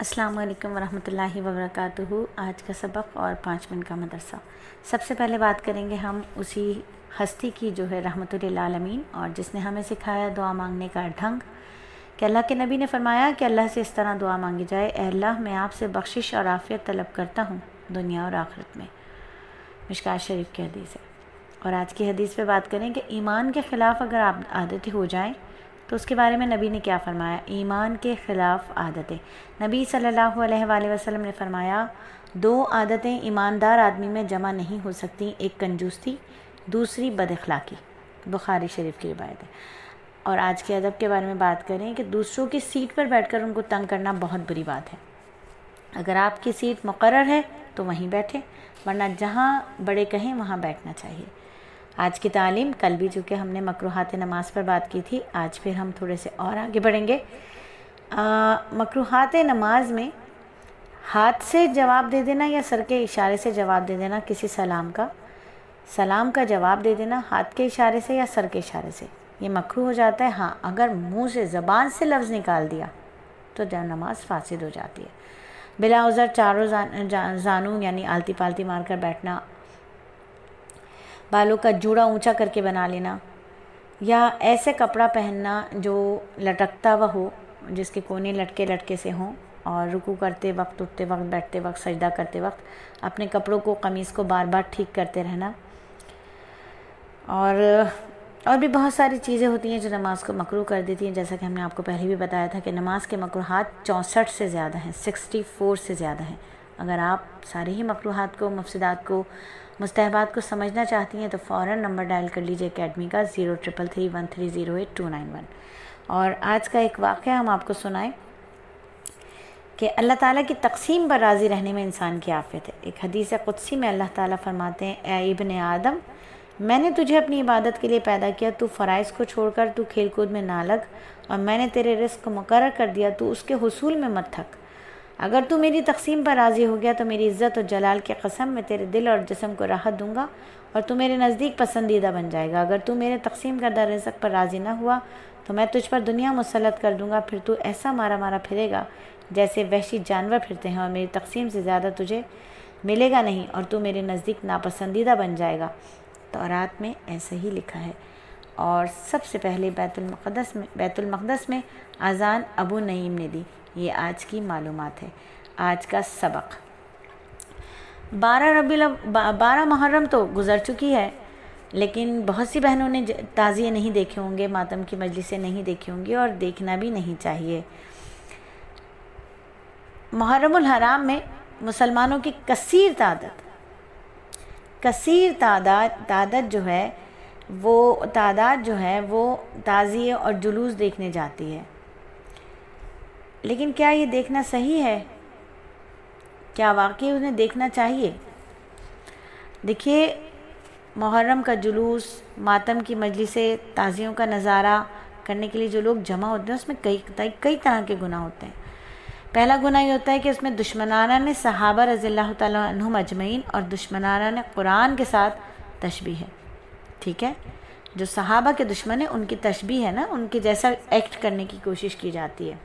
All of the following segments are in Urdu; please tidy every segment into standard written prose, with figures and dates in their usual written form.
السلام علیکم ورحمۃ اللہ وبرکاتہ۔ آج کا سبق اور 5 منٹ کا مدرسہ۔ سب سے پہلے بات کریں گے ہم اسی ہستی کی جو ہے رحمۃ للعالمین، اور جس نے ہمیں سکھایا دعا مانگنے کا ڈھنگ، کہ اللہ کے نبی نے فرمایا کہ اللہ سے اس طرح دعا مانگی جائے: اے اللہ، میں آپ سے بخشش اور عافیت طلب کرتا ہوں دنیا اور آخرت میں۔ مشکوٰۃ شریف کی حدیث ہے۔ اور آج کی حدیث پہ بات کریں کہ ایمان کے خلاف اگر عادتیں ہو جائیں تو اس کے بارے میں نبی نے کیا فرمایا۔ ایمان کے خلاف عادتیں، نبی صلی اللہ علیہ وآلہ وسلم نے فرمایا 2 عادتیں ایماندار آدمی میں جمع نہیں ہو سکتی، ایک کنجوسی، دوسری بد اخلاقی۔ بخاری شریف کی روایت ہے۔ اور آج کے ادب کے بارے میں بات کریں کہ دوسروں کی سیٹ پر بیٹھ کر ان کو تنگ کرنا بہت بری بات ہے۔ اگر آپ کی سیٹ مقرر ہے تو وہیں بیٹھیں، ورنہ جہاں بڑے کہیں وہاں بیٹھنا چاہیے۔ آج کی تعلیم، کل بھی چونکہ ہم نے مکروہات نماز پر بات کی تھی، آج پھر ہم تھوڑے سے اور آگے بڑھیں گے۔ مکروہات نماز میں ہاتھ سے جواب دے دینا یا سر کے اشارے سے جواب دے دینا کسی سلام کا جواب دے دینا ہاتھ کے اشارے سے یا سر کے اشارے سے، یہ مکروہ ہو جاتا ہے۔ ہاں، اگر منہ سے زبان سے لفظ نکال دیا تو نماز فاسد ہو جاتی ہے۔ بلا عذر چاروں زانوں یعنی آلتی پالتی مار کر بیٹھنا، بالوں کا جوڑا اونچا کر کے بنا لینا، یا ایسے کپڑا پہننا جو لٹکتا ہوا ہو، جس کے کونے لٹکے سے ہوں، اور رکوع کرتے وقت، اٹھتے وقت، بیٹھتے وقت، سجدہ کرتے وقت اپنے کپڑوں کو، قمیص کو بار بار ٹھیک کرتے رہنا۔ اور بھی بہت ساری چیزیں ہوتی ہیں جو نماز کو مکروہ کر دیتی ہیں، جیسا کہ ہم نے آپ کو پہلے بھی بتایا تھا کہ نماز کے مکروہات 64 سے زیادہ ہیں، 64 سے زیادہ ہیں۔ اگر آپ سارے ہی مکروہات کو، مفسدات کو، مستحبات کو سمجھنا چاہتی ہیں تو فوراً نمبر ڈائل کر لیجئے اکیڈمی کا 03331308 اور آج کا ایک واقعہ ہم آپ کو سنائیں کہ اللہ تعالیٰ کی تقسیم پر راضی رہنے میں انسان کی عافیت ہے۔ ایک حدیث قدسی میں اللہ تعالیٰ فرماتے ہیں: اے ابن آدم، میں نے تجھے اپنی عبادت کے لیے پیدا کیا، تو فرائض کو چھوڑ کر تو کھیل کود میں نہ لگ، اور میں نے تیرے رزق کو مقرر کر دیا، تو اس کے حصول میں مت تھک۔ اگر تو میری تقسیم پر راضی ہو گیا تو میری عزت و جلال کی قسم میں تیرے دل اور جسم کو راحت دوں گا اور تو میرے نزدیک پسندیدہ بن جائے گا۔ اگر تو میرے تقسیم کردہ رزق پر راضی نہ ہوا تو میں تجھ پر دنیا مسلط کر دوں گا، پھر تو ایسا مارا پھرے گا جیسے وحشی جانور پھرتے ہیں، اور میری تقسیم سے زیادہ تجھے ملے گا نہیں، اور تو میرے نزدیک ناپسندیدہ بن جائے گا۔ تورات میں ایسے ہی لکھا ہے۔ اور سب سے پہلے بیت المقدس میں اذان ابو نعیم نے دی۔ یہ آج کی معلومات ہے۔ آج کا سبق 12 محرم تو گزر چکی ہے، لیکن بہت سی بہنوں نے تعزیے نہیں دیکھے ہوں گے، ماتم کی مجلسیں نہیں دیکھی ہوں گی، اور دیکھنا بھی نہیں چاہیے۔ محرم الحرام میں مسلمانوں کی کثیر تعداد جو ہے وہ تعزیے اور جلوس دیکھنے جاتی ہے۔ لیکن کیا یہ دیکھنا صحیح ہے؟ کیا واقعی انہیں دیکھنا چاہیے؟ دیکھیے، محرم کا جلوس، ماتم کی مجلسیں، تعزیوں کا نظارہ کرنے کے لیے جو لوگ جمع ہوتے ہیں، اس میں کئی طرح کے گناہ ہوتے ہیں۔ پہلا گناہ یہ ہوتا ہے کہ اس میں دشمنانہ صحابہ رضی اللہ تعالیٰ عنہم اجمعین اور دشمنانہ قرآن کے ساتھ تشبیہ ہے۔ ٹھیک ہے، جو صحابہ کے دشمن ہیں ان کی تشبیہ ہے نا، ان کے جیسا ایکٹ کرنے کی کوشش کی جاتی ہے۔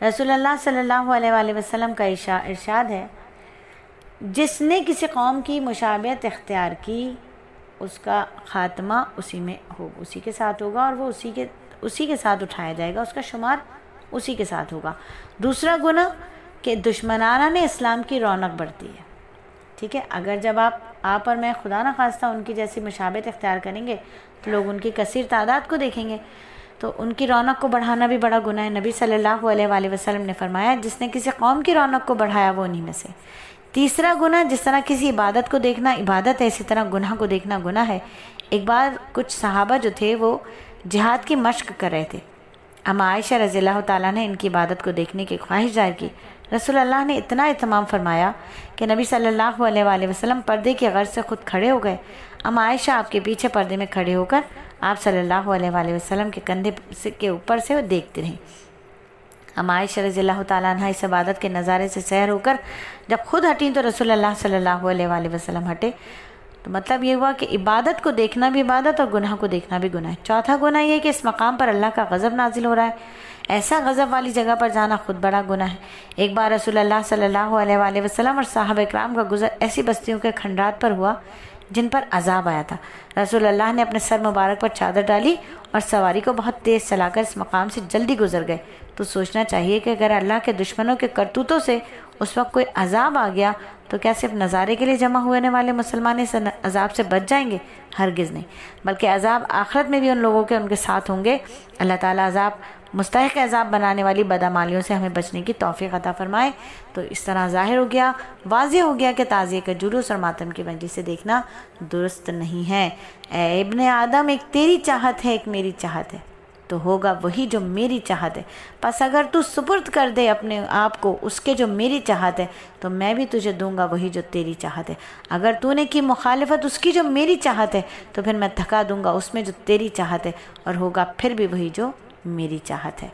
رسول اللہ صلی اللہ علیہ وآلہ وسلم کا ارشاد ہے: جس نے کسی قوم کی مشابہت اختیار کی، اس کا خاتمہ اسی کے ساتھ ہوگا، اور وہ اسی کے ساتھ اٹھایا جائے گا، اس کا شمار اسی کے ساتھ ہوگا۔ دوسرا گناہ کہ دشمنانہ نے اسلام کی رونق بڑھتی ہے۔ ٹھیک ہے، اگر جب آپ اور میں خدا نہ خواستہ ان کی جیسی مشابہت اختیار کریں گے تو لوگ ان کی کثیر تعداد کو دیکھیں گے، تو ان کی رونق کو بڑھانا بھی بڑا گناہ ہے۔ نبی صلی اللہ علیہ وآلہ وسلم نے فرمایا: جس نے کسی قوم کی رونق کو بڑھایا وہ انہی میں سے۔ تیسرا گناہ، جس طرح کسی عبادت کو دیکھنا عبادت ہے، اسی طرح گناہ کو دیکھنا گناہ ہے۔ ایک بار کچھ صحابہ جو تھے وہ جہاد کی مشق کر رہے تھے۔ اما عائشہ رضی اللہ تعالیٰ نے ان کی عبادت کو دیکھنے کی خواہش ظاہر کی۔ رسول اللہ نے اتنا اہتمام فرمایا کہ نبی صلی اللہ علیہ وآلہ وسلم پردے کی غرض سے خود کھڑے ہو گئے۔ اما عائشہ آپ کے پیچھے پردے میں کھڑے ہو کر آپ صلی اللہ علیہ وآلہ وسلم کے کندھے کے اوپر سے دیکھتے رہیں۔ اما عائشہ رضی اللہ تعالیٰ عنہ اس عبادت کے نظارے سے سحر ہو کر جب خود ہٹیں تو رسول اللہ صلی اللہ علیہ وآلہ وسلم ہٹے۔ تو مطلب یہ ہوا کہ عبادت کو دیکھنا بھی عبادت اور گناہ کو دیکھنا بھی گناہ ہے۔ چوتھا گناہ یہ ہے کہ اس مقام پر اللہ کا غضب نازل ہو رہا ہے۔ ایسا غضب والی جگہ پر جانا خود بڑا گناہ ہے۔ ایک بار رسول اللہ صلی اللہ علیہ وآلہ وسلم اور صحابہ اکرام کا گزر ایسی بستیوں کے کھنڈرات پر ہوا جن پر عذاب آیا تھا۔ رسول اللہ نے اپنے سر مبارک پر چادر ڈالی اور سواری کو بہت تیز چلا کر اس مقام سے جلدی گزر گئے۔ تو سوچنا چاہیے کہ اگر اللہ کے دشمنوں کے کرتوتوں سے اس وقت کوئی عذاب آ گیا تو کیا صرف نظارے کے لیے جمع ہونے والے مسلمان اس عذاب سے بچ جائیں گے؟ ہرگز نہیں، بلکہ عذاب آخرت میں بھی ان لوگوں کے ان کے ساتھ ہوں گے۔ اللہ تعالیٰ عذاب مستحق عذاب بنانے والی بدعمالیوں سے ہمیں بچنے کی توفیق عطا فرمائے۔ تو اس طرح ظاہر ہو گیا، واضح ہو گیا کہ تعزیے کا جلوس اور ماتم کی مجلس سے دیکھنا درست نہیں ہے۔ اے ابن آدم، ایک تیری چاہت ہے، ایک میری چاہت ہے، تو ہوگا وہی جو میری چاہت ہے۔ پس اگر تو سپرد کر دے اپنے آپ کو اس کے جو میری چاہت ہے تو میں بھی تجھے دوں گا وہی جو تیری چاہت ہے۔ اگر تو نے کی مخالفت اس کی جو میری چاہت ہے تو پھر میں تھکا دوں گا اس میں جو تیری چاہت ہے، اور ہوگا پھر بھی وہی جو میری چاہت ہے۔